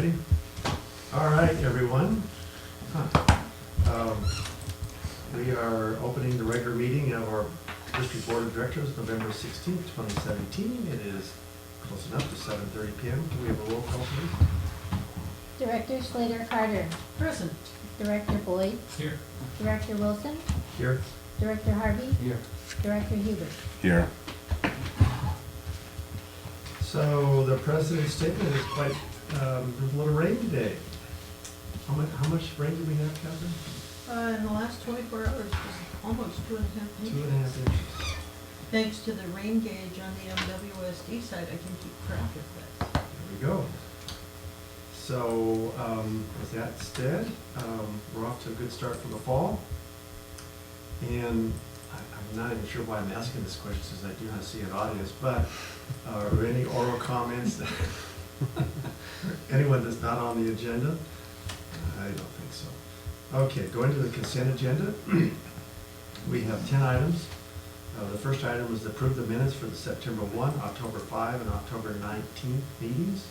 Ready? All right, everyone. We are opening the regular meeting of our District Board of Directors, November 16th, 2017. It is close enough to 7:30 p.m. Can we have a roll call, please? Director Slater Carter. Present. Director Boyd. Here. Director Wilson. Here. Director Harvey. Here. Director Huber. Here. So the president's statement is quite, there's a little rain today. How much rain do we have, Catherine? In the last 24 hours, it was almost 2.5 inches. 2.5 inches. Thanks to the rain gauge on the MWSD side, I can keep track of that. There we go. So, with that said, we're off to a good start for the fall. And I'm not even sure why I'm asking this question, since I do not see an audience, but are there any oral comments? Anyone that's not on the agenda? I don't think so. Okay, going to the consent agenda. We have 10 items. The first item is to approve the minutes for the September 1, October 5, and October 19th meetings.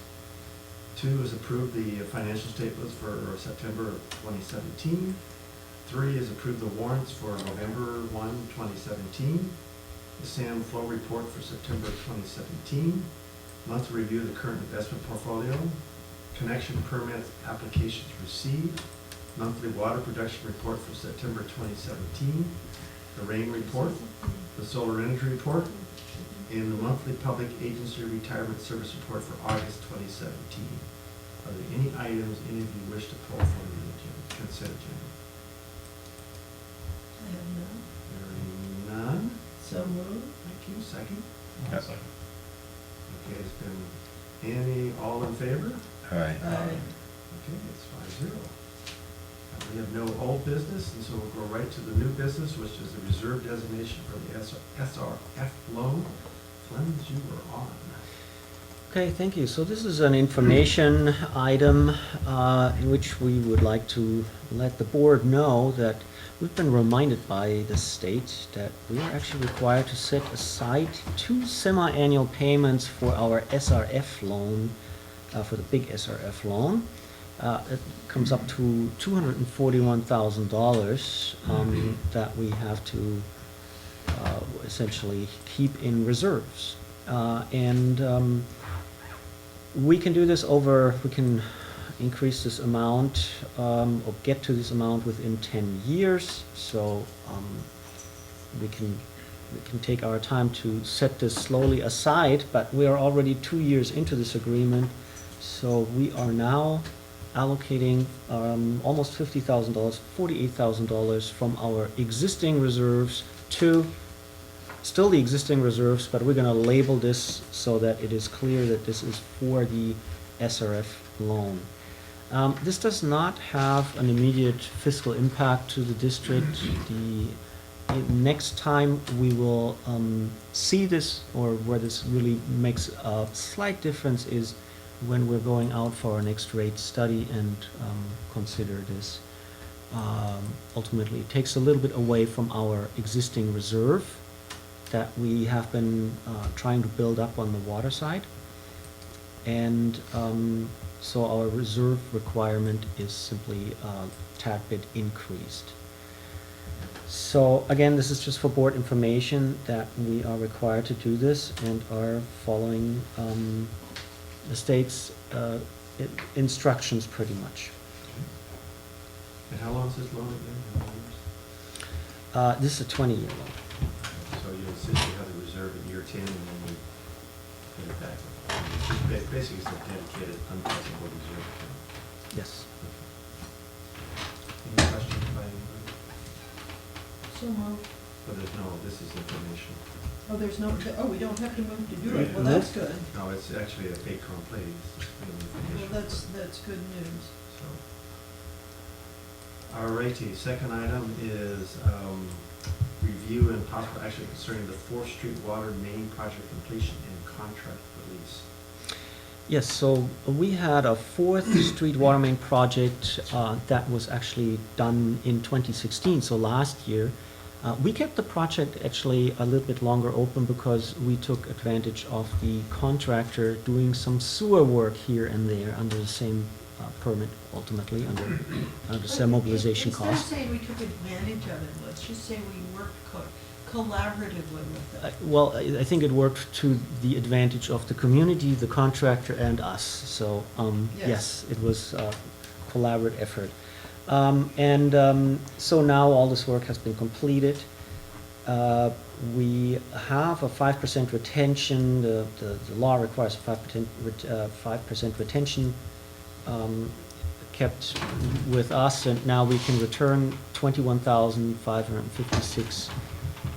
2 is approve the financial statements for September 2017. 3 is approve the warrants for November 1, 2017. The SAM flow report for September 2017. Monthly review of the current investment portfolio. Connection permits applications received. Monthly water production report for September 2017. The rain report. The solar energy report. And the monthly public agency retirement service report for August 2017. Are there any items any of you wish to pull from the agenda, consent agenda? I have none. Hearing none. So moved. Thank you. Second. Yes. Okay, it's been Annie, all in favor? Aye. Okay, it's 5-0. We have no old business, and so we'll go right to the new business, which is the reserve designation for the SRF loan. Clemens, you were on. Okay, thank you. So this is an information item in which we would like to let the board know that we've been reminded by the state that we are actually required to set aside 2 semi-annual payments for our SRF loan, for the big SRF loan. It comes up to $241,000 that we have to essentially keep in reserves. We can do this we can increase this amount or get to this amount within 10 years. So we can take our time to set this slowly aside, but we are already 2 years into this agreement. So we are now allocating almost $50,000, $48,000 from our existing reserves to still the existing reserves, but we're going to label this so that it is clear that this is for the SRF loan. This does not have an immediate fiscal impact to the district. The next time we will see this, or where this really makes a slight difference, is when we're going out for our next rate study and consider this. Ultimately, it takes a little bit away from our existing reserve that we have been trying to build up on the water side. And so our reserve requirement is simply a tad bit increased. So again, this is just for board information that we are required to do this and are following the state's instructions pretty much. And how long is this loan again? How many years? This is a 20-year loan. So you'll essentially have the reserve at year 10, and then we put it back. Basically, it's a dedicated, untouchable reserve account. Yes. Any questions by anybody? So moved. But there's no, this is information. Oh, there's no, we don't have to move to do it. Well, that's good. No, it's actually a fait accompli. It's just information. Well, that's good news. So, all righty, second item is review and possible action concerning the 4th Street Water Main Project completion and contract release. Yes, so we had a 4th Street water main project that was actually done in 2016, so last year. We kept the project actually a little bit longer open because we took advantage of the contractor doing some sewer work here and there under the same permit, ultimately, under the same mobilization Instead of cost. saying we took advantage of it, let's just say we worked collaboratively with it. Well, I think it worked to the advantage of the community, the contractor, and us. So, Yes. yes, it was a collaborative effort. So now all this work has been completed. We have a 5% retention. The law requires a 5% retention kept with us, and now we can return $21,556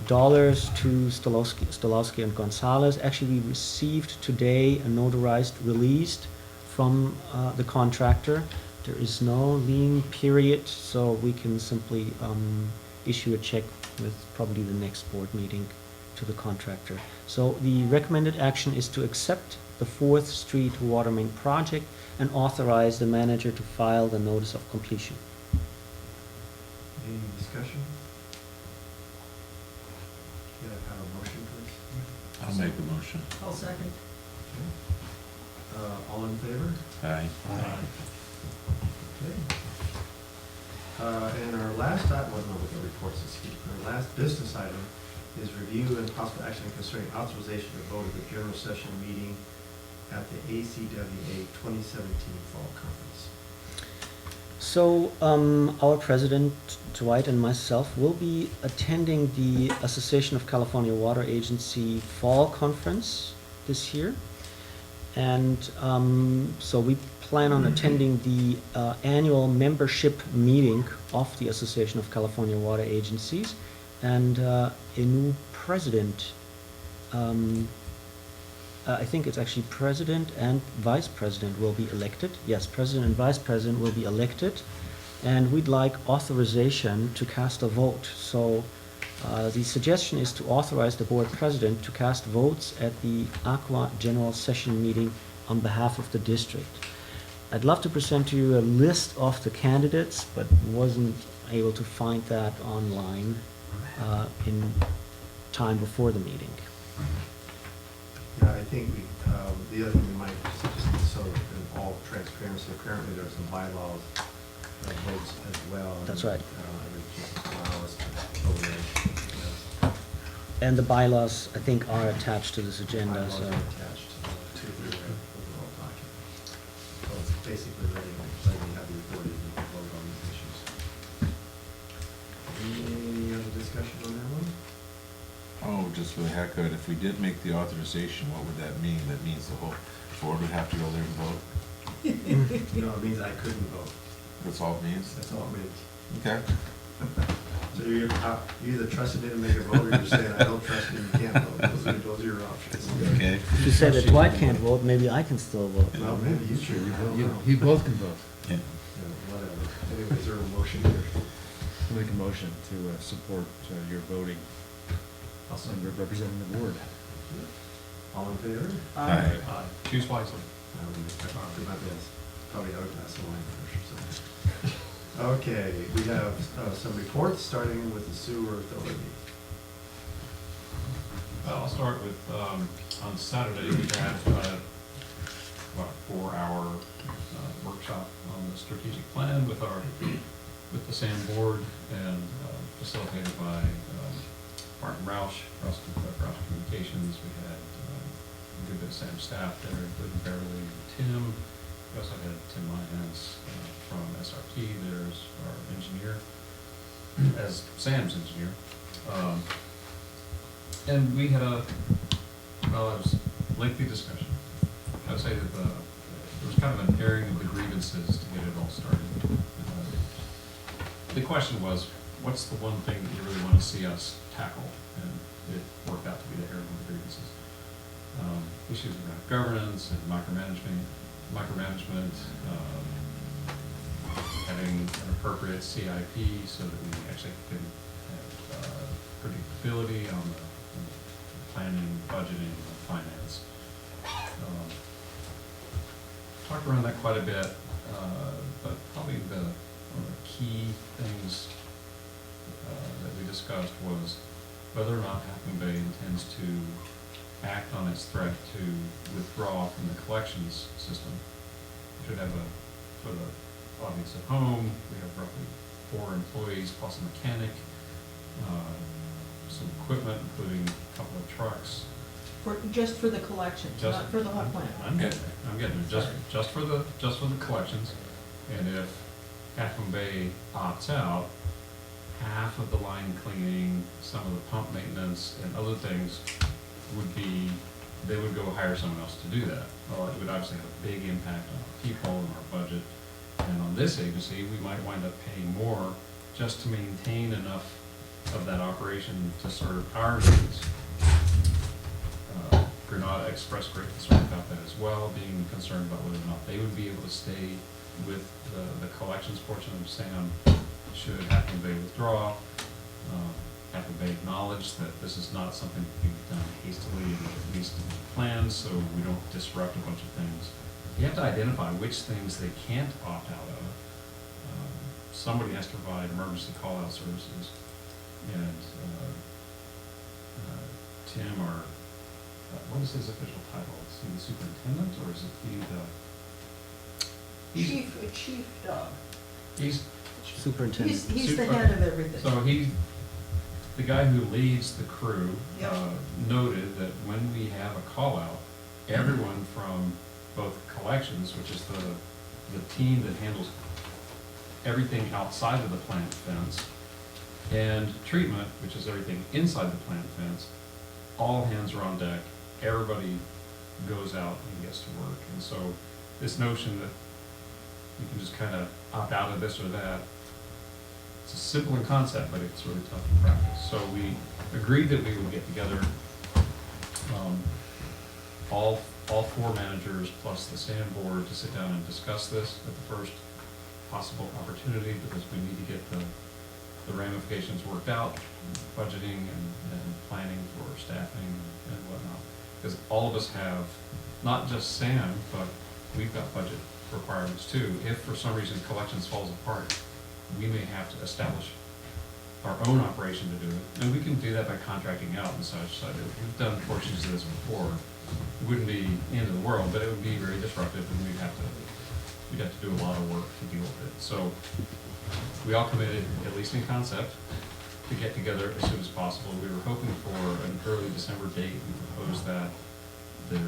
to Stolowski and Gonzalez. Actually, we received today a notarized release from the contractor. There is no lien period, so we can simply issue a check with probably the next board meeting to the contractor. So the recommended action is to accept the 4th Street water main project and authorize the manager to file the notice of completion. Any discussion? Can I have a motion, please? I'll make the motion. I'll second. Okay. All in favor? Aye. Okay. And our last item, well, no, with the reports this week, our last business item is review and possible action concerning authorization to vote at the general session meeting at the ACWA 2017 Fall Conference. So, our president, Dwight, and myself will be attending the Association of California Water Agency Fall Conference this year. And so we plan on attending the annual membership meeting of the Association of California Water Agencies. And a new president, I think it's actually president and vice president will be elected. Yes, president and vice president will be elected. And we'd like authorization to cast a vote. So the suggestion is to authorize the board president to cast votes at the Aqua General Session meeting on behalf of the district. I'd love to present to you a list of the candidates, but wasn't able to find that online in time before the meeting. Yeah, I think we, the other thing we might just so in all transparency, apparently there's some bylaws votes as well. That's right. Just allow us to vote in, yes. And the bylaws, I think, are attached to this agenda, Bylaws so. are attached to the overall document. So it's basically letting you have the authority to vote on these issues. Any other discussion on that one? Oh, just for the heck of it, if we did make the authorization, what would that mean? That means the whole board would have to go there and vote? No, it means I couldn't vote. That's all it means? That's all it means. Okay. So you're either trusting me to make a vote, or you're saying I don't trust you, you can't vote. Those are your options. Okay. If you say that Dwight can't vote, maybe I can still vote. Well, maybe you should, you don't know. You both can vote. Yeah. Yeah, whatever. Anyway, is there a motion here? I'll make a motion to support your voting and representing the board. All in favor? Aye. Choose wisely. I would do my best. Probably out of glass of wine first or something. Okay, we have some reports, starting with the sewer authority. I'll start with, on Saturday, we had about a 4-hour workshop on the strategic plan with with the SAM board and facilitated by Martin Roush, Roush Communications. We had a good bit of SAM staff there, including Beverly and Tim. We also had Tim Lyons from SRT there as our engineer, as SAM's engineer. And we had it was a lengthy discussion. I would say that there was kind of an airing of the grievances to get it all started. The question was, what's the one thing that you really want to see us tackle? And it worked out to be the airing of the grievances. Issues around governance and micromanagement, having an appropriate CIP so that we actually can have predictability on the planning, budgeting, and finance. Talked around that quite a bit, but probably one of the key things that we discussed was whether or not Half Moon Bay intends to act on its threat to withdraw from the collections system. We should have for the audience at home, we have roughly 4 employees plus a mechanic, some equipment, including a couple of trucks. Just for the collections, Just- not for the whole plant. I'm getting there, just for the collections, and if Half Moon Bay opts out, half of the line cleaning, some of the pump maintenance, and other things would be, they would go hire someone else to do that. Well, it would obviously have a big impact on our people and our budget, and on this agency, we might wind up paying more just to maintain enough of that operation to serve our needs. Granada expressed great concern about that as well, being concerned about whether or not they would be able to stay with the collections portion of SAM should Half Moon Bay withdraw. Half Moon Bay acknowledged that this is not something to be done hastily, and at least in plans, so we don't disrupt a bunch of things. You have to identify which things they can't opt out of. Somebody has to provide emergency call-out services, and Tim, or what is his official title? Is he the superintendent, or is it Chief dog. He's Superintendent. He's the head of everything. So he's the guy who leads the crew. Yep. Noted that when we have a call out, everyone from both collections, which is the team that handles everything outside of the plant fence, and treatment, which is everything inside the plant fence, all hands are on deck. Everybody goes out and gets to work. And so this notion that you can just kind of opt out of this or that, it's a simple in concept, but it's really tough in practice. So we agreed that we would get together, all 4 managers plus the SAM board to sit down and discuss this at the first possible opportunity, because we need to get the ramifications worked out, budgeting and planning for staffing and whatnot. Because all of us have, not just SAM, but we've got budget requirements too. If for some reason collections falls apart, we may have to establish our own operation to do it. And we can do that by contracting out and such. So we've done portions of this before. It wouldn't be the end of the world, but it would be very disruptive, and we'd have to do a lot of work to deal with it. So we all committed, at least in concept, to get together as soon as possible. We were hoping for an early December date. We proposed that. There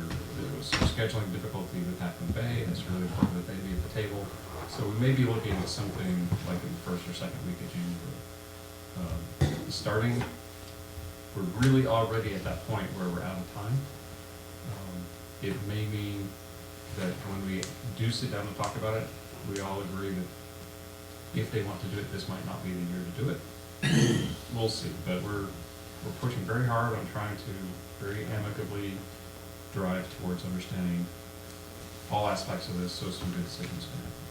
was some scheduling difficulty with Half Moon Bay, and it's really important that they be at the table. So we may be looking at something like in the first or second week of January. Starting, we're really already at that point where we're out of time. It may mean that when we do sit down and talk about it, we all agree that if they want to do it, this might not be the year to do it. We'll see, but we're pushing very hard on trying to very amicably drive towards understanding all aspects of this, so some good decisions can happen.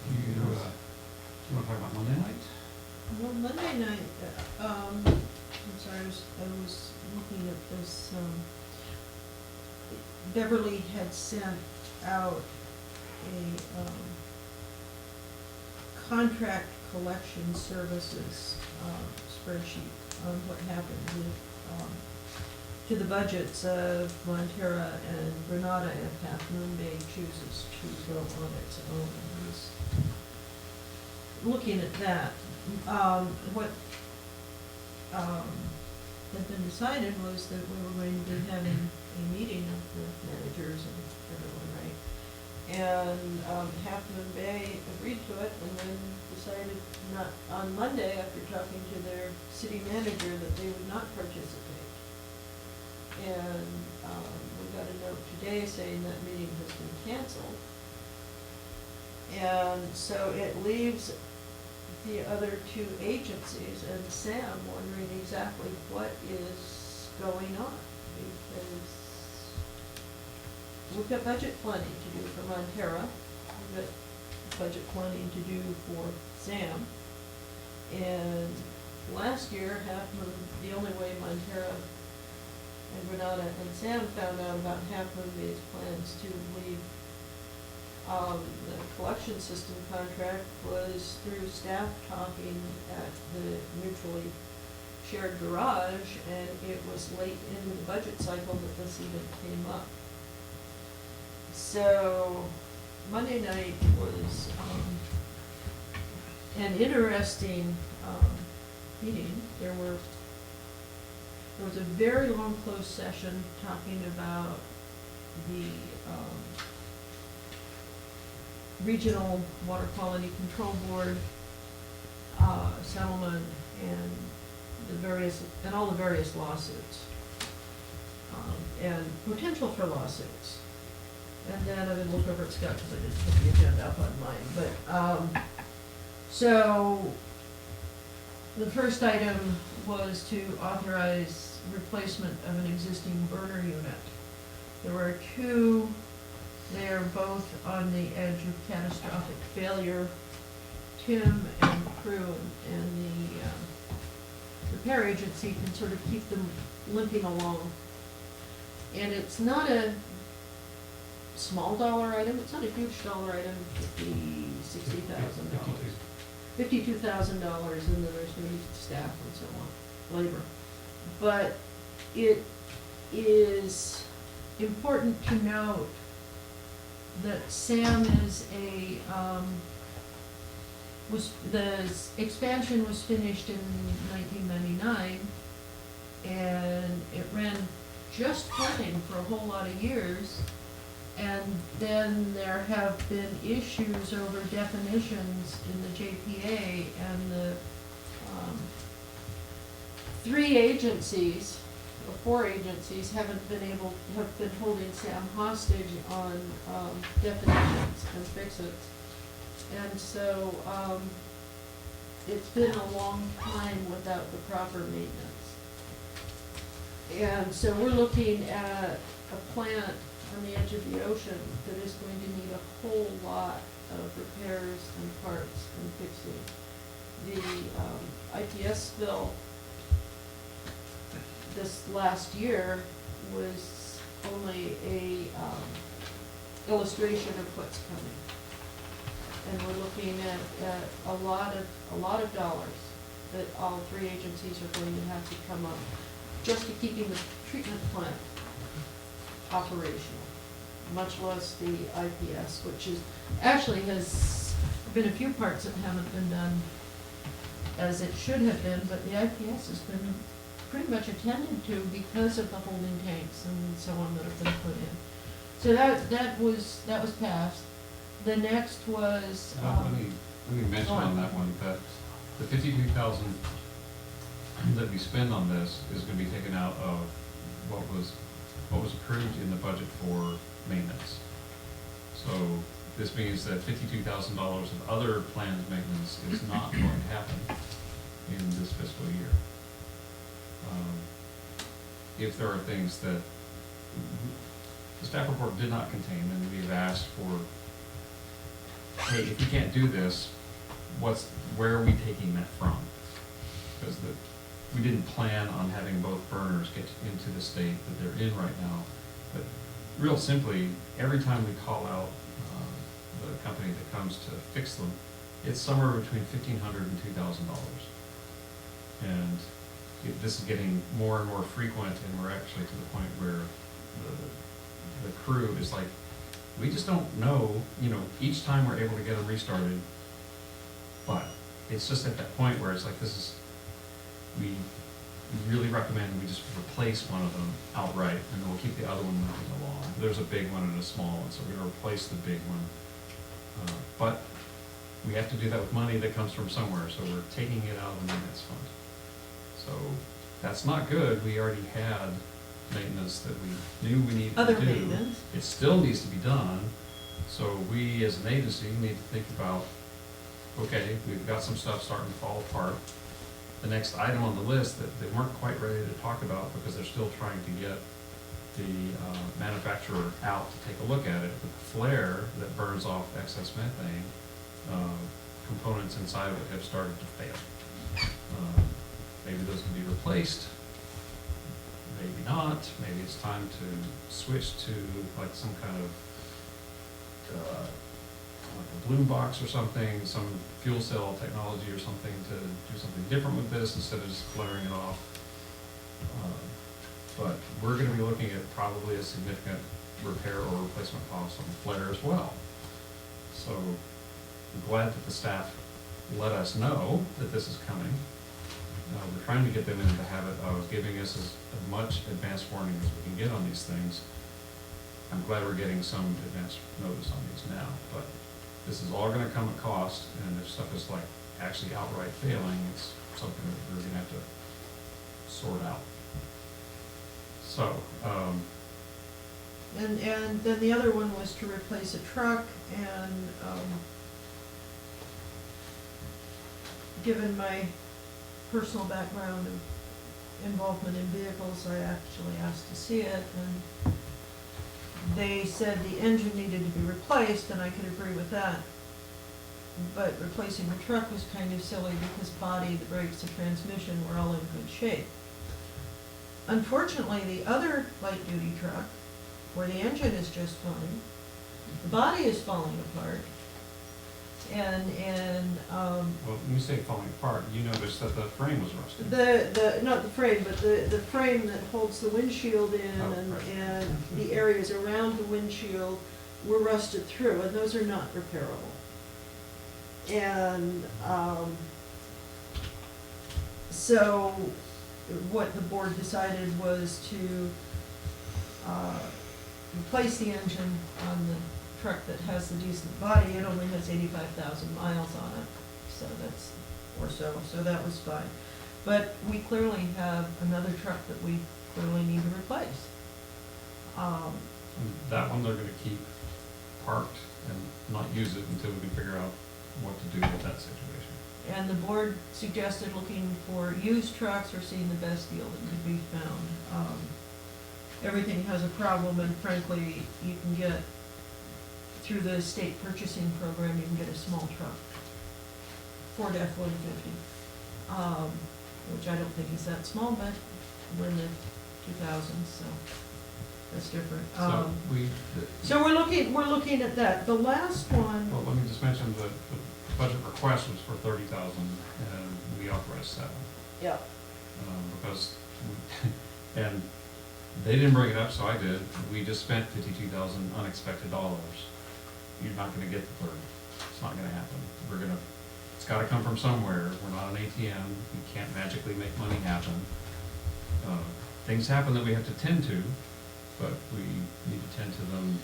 You want to talk about Monday night? Well, Monday night, I'm sorry, I was looking at this, Beverly had sent out a, contract collection services, spreadsheet on what happened with, to the budgets of Montara and Granada if Half Moon Bay chooses to go on its own. I was looking at that. What had been decided was that we were going to be having a meeting of the managers and everyone, right? And Half Moon Bay agreed to it, and then decided not, on Monday, after talking to their city manager, that they would not participate. And we got a note today saying that meeting has been canceled. And so it leaves the other 2 agencies and Sam wondering exactly what is going on, because we've got budget planning to do for Montara, we've got budget planning to do for Sam, and last year, the only way Montara and Granada and Sam found out about Half Moon Bay's plans to leave the collection system contract was through staff talking at the mutually shared garage, and it was late in the budget cycle that this even came up. So Monday night was an interesting meeting. There was a very long closed session talking about the Regional Water Quality Control Board settlement and all the various lawsuits, and potential for lawsuits. And then I'm gonna look over at Scott, because I didn't put the agenda up on mine, but, so, the first item was to authorize replacement of an existing burner unit. There were two, they are both on the edge of catastrophic failure. Tim and the crew and the repair agency can sort of keep them limping along. And it's not a small dollar item, it's not a huge dollar item, $60,000. $52,000, and then there's gonna be staff and so on, labor. But it is important to note that Sam is the expansion was finished in 1999, and it ran just flooding for a whole lot of years. And then there have been issues over definitions in the JPA, and the four agencies have been holding Sam hostage on definitions and fix-its. And so it's been a long time without the proper maintenance. And so we're looking at a plant on the edge of the ocean that is going to need a whole lot of repairs and parts and fixing. The IPS spill this last year was only a illustration of what's coming. And we're looking at a lot of dollars that all three agencies are going to have to come up just to keeping the treatment plant operational, much less the IPS, which is, actually has been a few parts that haven't been done as it should have been, but the IPS has been pretty much attended to because of the holding tanks and so on that have been put in. So that was passed. The next was, Let me mention on that one, that the $52,000 that we spend on this is gonna be taken out of what was approved in the budget for maintenance. So this means that $52,000 of other planned maintenance is not going to happen in this fiscal year. If there are things that the staff report did not contain, and we've asked for, hey, if you can't do this, where are we taking that from? Because we didn't plan on having both burners get into the state that they're in right now. But real simply, every time we call out the company that comes to fix them, it's somewhere between $1,500 and $2,000. And this is getting more and more frequent, and we're actually to the point where the crew is like, we just don't know, each time we're able to get them restarted, but it's just at that point where it's like, we really recommend we just replace one of them outright, and then we'll keep the other one moving along. There's a big one and a small one, so we're gonna replace the big one. But we have to do that with money that comes from somewhere, so we're taking it out of the maintenance fund. So that's not good. We already had maintenance that we knew we needed to do. other maintenance. It still needs to be done, so we as an agency need to think about, okay, we've got some stuff starting to fall apart. The next item on the list that they weren't quite ready to talk about because they're still trying to get the manufacturer out to take a look at it, the flare that burns off excess methane, components inside of it have started to fail. Maybe those can be replaced, maybe not. Maybe it's time to switch to like some kind of a bloom box or something, some fuel cell technology or something to do something different with this instead of just flaring it off. But we're gonna be looking at probably a significant repair or replacement cost on the flare as well. So I'm glad that the staff let us know that this is coming. We're trying to get them into the habit of giving us as much advance warning as we can get on these things. I'm glad we're getting some advance notice on these now, but this is all gonna come at cost, and if stuff is like actually outright failing, it's something that we're gonna have to sort out. So, And then the other one was to replace a truck, and, given my personal background of involvement in vehicles, I actually asked to see it, and they said the engine needed to be replaced, and I could agree with that. But replacing the truck was kind of silly because body, the brakes, the transmission were all in good shape. Unfortunately, the other light-duty truck, where the engine is just fine, the body is falling apart, and, well, when you say falling apart, you noticed that the frame was rusted. not the frame, but the frame that holds the windshield in, Oh, right. and the areas around the windshield were rusted through, and those are not repairable. And, so what the board decided was to, replace the engine on the truck that has the decent body. It only has 85,000 miles on it, so that's, so that was fine. But we clearly have another truck that we clearly need to replace. And that one they're gonna keep parked and not use it until we can figure out what to do with that situation. And the board suggested looking for used trucks or seeing the best deal that could be found. Everything has a problem, and frankly, you can get, through the state purchasing program, you can get a small truck, Ford F-150, which I don't think is that small, but we're in the 2000s, so that's different. So So we're looking at that. The last one, well, let me just mention the budget request was for 30,000 and we authorized 7. yeah, Because, and they didn't bring it up, so I did. We just spent 52,000 unexpected dollars. You're not gonna get the 30. It's not gonna happen. It's gotta come from somewhere. We're not an ATM. You can't magically make money happen. Things happen that we have to tend to, but we need to tend to them.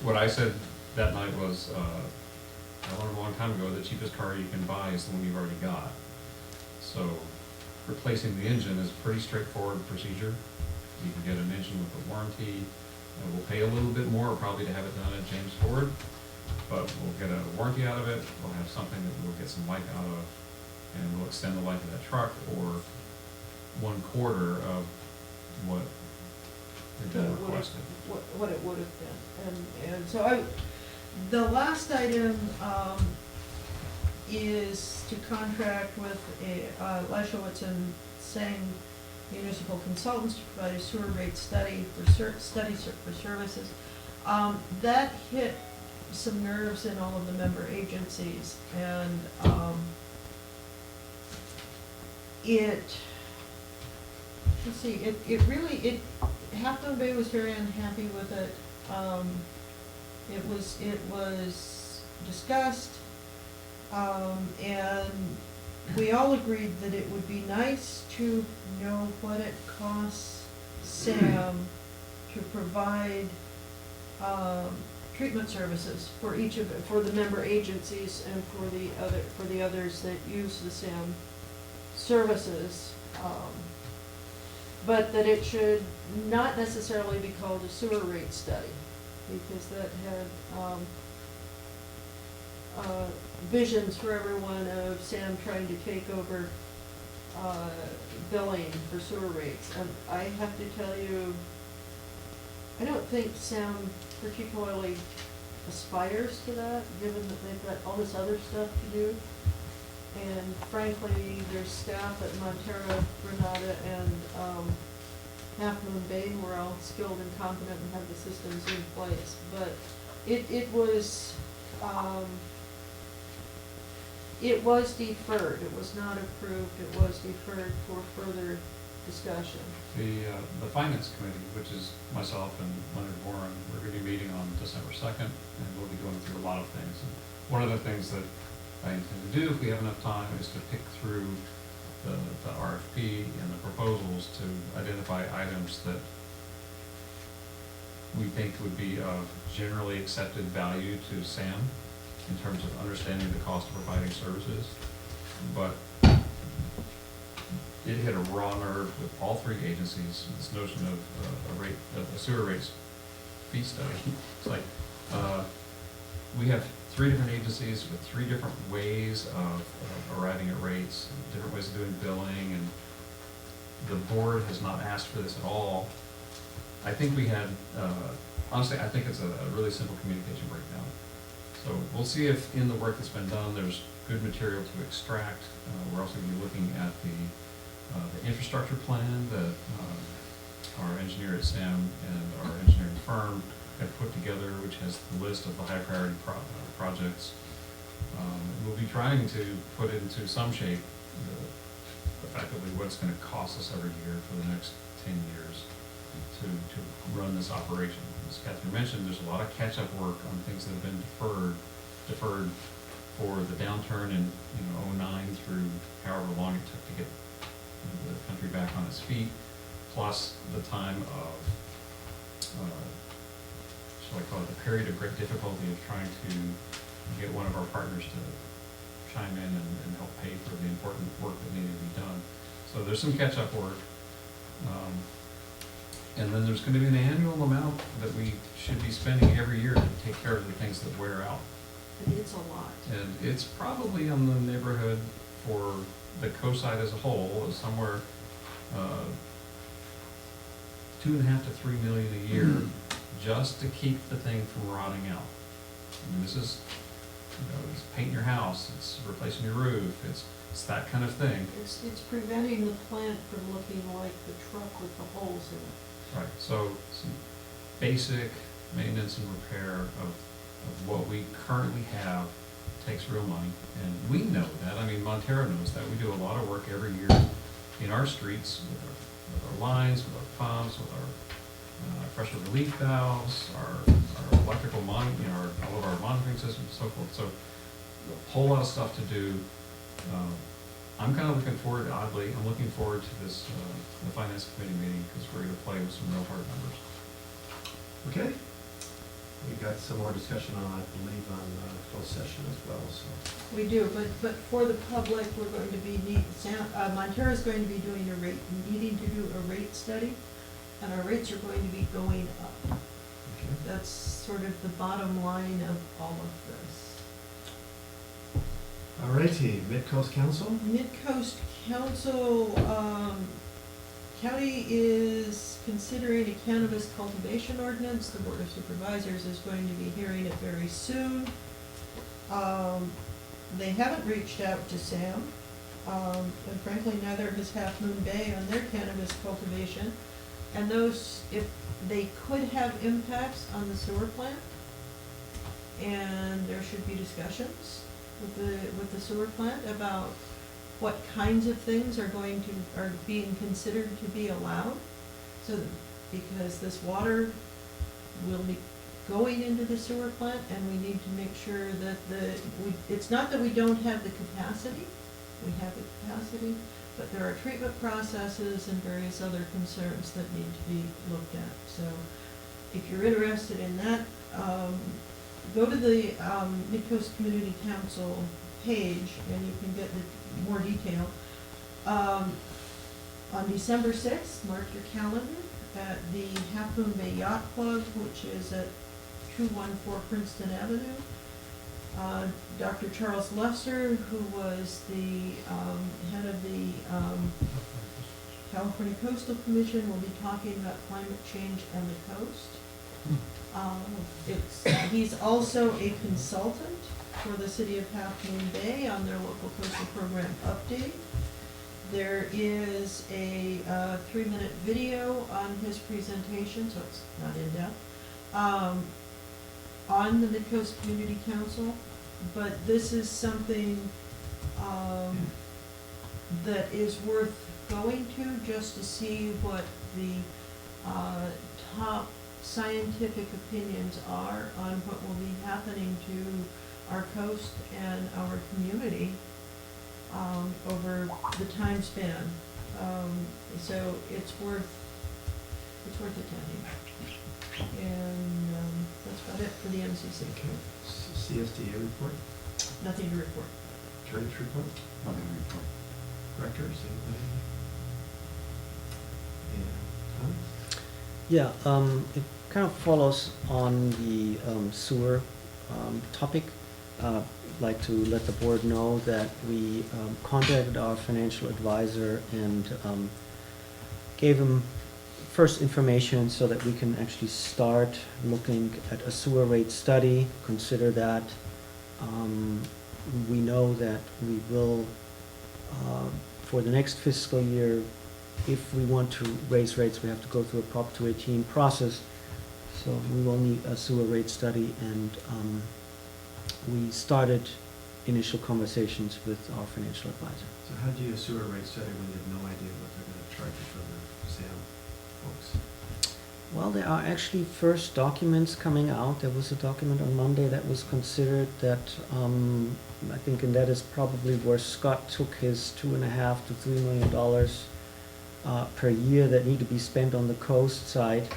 What I said that night was, I learned a long time ago, the cheapest car you can buy is the one you've already got. So replacing the engine is a pretty straightforward procedure. You can get an engine with a warranty. We'll pay a little bit more probably to have it done at James Ford, but we'll get a warranty out of it. We'll have something that we'll get some life out of, and we'll extend the life of that truck, or 1/4 of what had been requested. what it would have been. And so the last item, is to contract with Leishowitz and Sang Municipal Consultants to provide a sewer rate study for services. That hit some nerves in all of the member agencies, and let's see, it really, Half Moon Bay was very unhappy with it. It was discussed, and we all agreed that it would be nice to know what it costs Sam to provide, treatment services for for the member agencies and for the others that use the SAM services. But that it should not necessarily be called a sewer rate study, because that had visions for everyone of Sam trying to take over billing for sewer rates. And I have to tell you, I don't think Sam particularly aspires to that, given that they've got all this other stuff to do. And frankly, their staff at Montara, Granada, and Half Moon Bay were all skilled and competent and have the systems in place. But It was deferred, it was not approved, it was deferred for further discussion. The finance committee, which is myself and Leonard Warren, we're gonna be meeting on December 2nd, and we'll be going through a lot of things. And one of the things that I intend to do, if we have enough time, is to pick through the RFP and the proposals to identify items that we think would be of generally accepted value to SAM in terms of understanding the cost of providing services. But it hit a raw nerve with all three agencies, this notion of a sewer rates fee study. It's like, we have three different agencies with three different ways of arriving at rates, different ways of doing billing, and the board has not asked for this at all. I think we had, honestly, I think it's a really simple communication breakdown. So we'll see if in the work that's been done, there's good material to extract. We're also gonna be looking at the infrastructure plan that our engineer at SAM and our engineering firm have put together, which has the list of the high priority projects. We'll be trying to put into some shape effectively what it's gonna cost us every year for the next 10 years to run this operation. As Catherine mentioned, there's a lot of catch-up work on things that have been deferred for the downturn in 2009 through however long it took to get the country back on its feet, plus the time of, shall I call it, the period of great difficulty of trying to get one of our partners to chime in and help pay for the important work that needed to be done. So there's some catch-up work. And then there's going to be an annual amount that we should be spending every year to take care of the things that wear out. It's a lot. And it's probably in the neighborhood for the coast-side as a whole, is somewhere 2.5 to 3 million a year just to keep the thing from rotting out. I mean, this is, it's painting your house, it's replacing your roof, it's that kind of thing. It's preventing the plant from looking like the truck with the holes in it. Right, so some basic maintenance and repair of what we currently have takes real money, and we know that. I mean, Montara knows that. We do a lot of work every year in our streets with our lines, with our pumps, with our pressure relief valves, our electrical all of our monitoring systems and so forth. So a whole lot of stuff to do. I'm kind of looking forward, oddly, I'm looking forward to this, the finance committee meeting, because we're going to play with some real hard numbers. Okay. We got some more discussion on, I believe, on closed session as well, so. We do, but for the public, we're going to be, Montara is going to be needing to do a rate study, and our rates are going to be going up. Okay. That's sort of the bottom line of all of this. All righty, Mid-Coast Council? Mid-Coast Council, county is considering a cannabis cultivation ordinance. The Board of Supervisors is going to be hearing it very soon. They haven't reached out to Sam, and frankly, neither has Half Moon Bay on their cannabis cultivation. And those, if they could have impacts on the sewer plant, and there should be discussions with the sewer plant about what kinds of things are being considered to be allowed. So, because this water will be going into the sewer plant, and we need to make sure that it's not that we don't have the capacity, we have the capacity, but there are treatment processes and various other concerns that need to be looked at. So, if you're interested in that, go to the Mid-Coast Community Council page and you can get more detail. On December 6th, mark your calendar, at the Half Moon Bay Yacht Club, which is at 214 Princeton Avenue. Dr. Charles Lester, who was the head of the California Coastal Commission, will be talking about climate change and the coast. He's also a consultant for the city of Half Moon Bay on their local coastal program update. There is a 3-minute video on his presentation, so it's not in depth. on the Midcoast Community Council, but this is something, that is worth going to, just to see what the, top scientific opinions are on what will be happening to our coast and our community, over the time span. So it's worth attending. And, that's about it for the MCC. Okay. CSDA report, Nothing to report. attorney's report, Nothing to report. directors, anybody? And comments? Yeah, it kind of follows on the sewer topic. I'd like to let the board know that we contacted our financial advisor and gave him first information so that we can actually start looking at a sewer rate study, consider that. We know that we will, for the next fiscal year, if we want to raise rates, we have to go through a Prop 218 process. So we will need a sewer rate study, and we started initial conversations with our financial advisor. So how do you do a sewer rate study when you have no idea what they're gonna charge you for the SAM folks? Well, there are actually first documents coming out. There was a document on Monday that was considered that, I think, and that is probably where Scott took his $2.5 to $3 million per year that need to be spent on the coast side.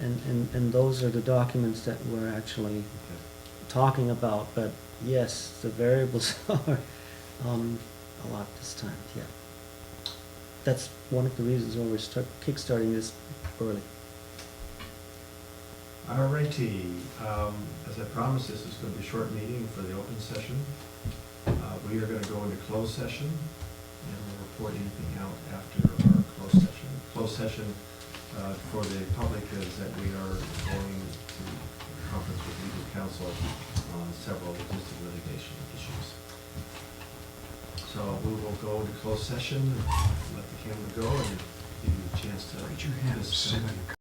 And those are the documents that we're actually Okay. talking about. But yes, the variables are a lot this time, yeah. That's one of the reasons why we're kickstarting this early. Alrighty, as I promised, this is gonna be a short meeting for the open session. We are gonna go into closed session, and we'll report anything out after our closed session. Closed session, for the public is that we are going to a conference with legal counsel on several existing litigation issues. So we will go into closed session, let the camera go, and give you a chance to. Raise your hand if discuss. somebody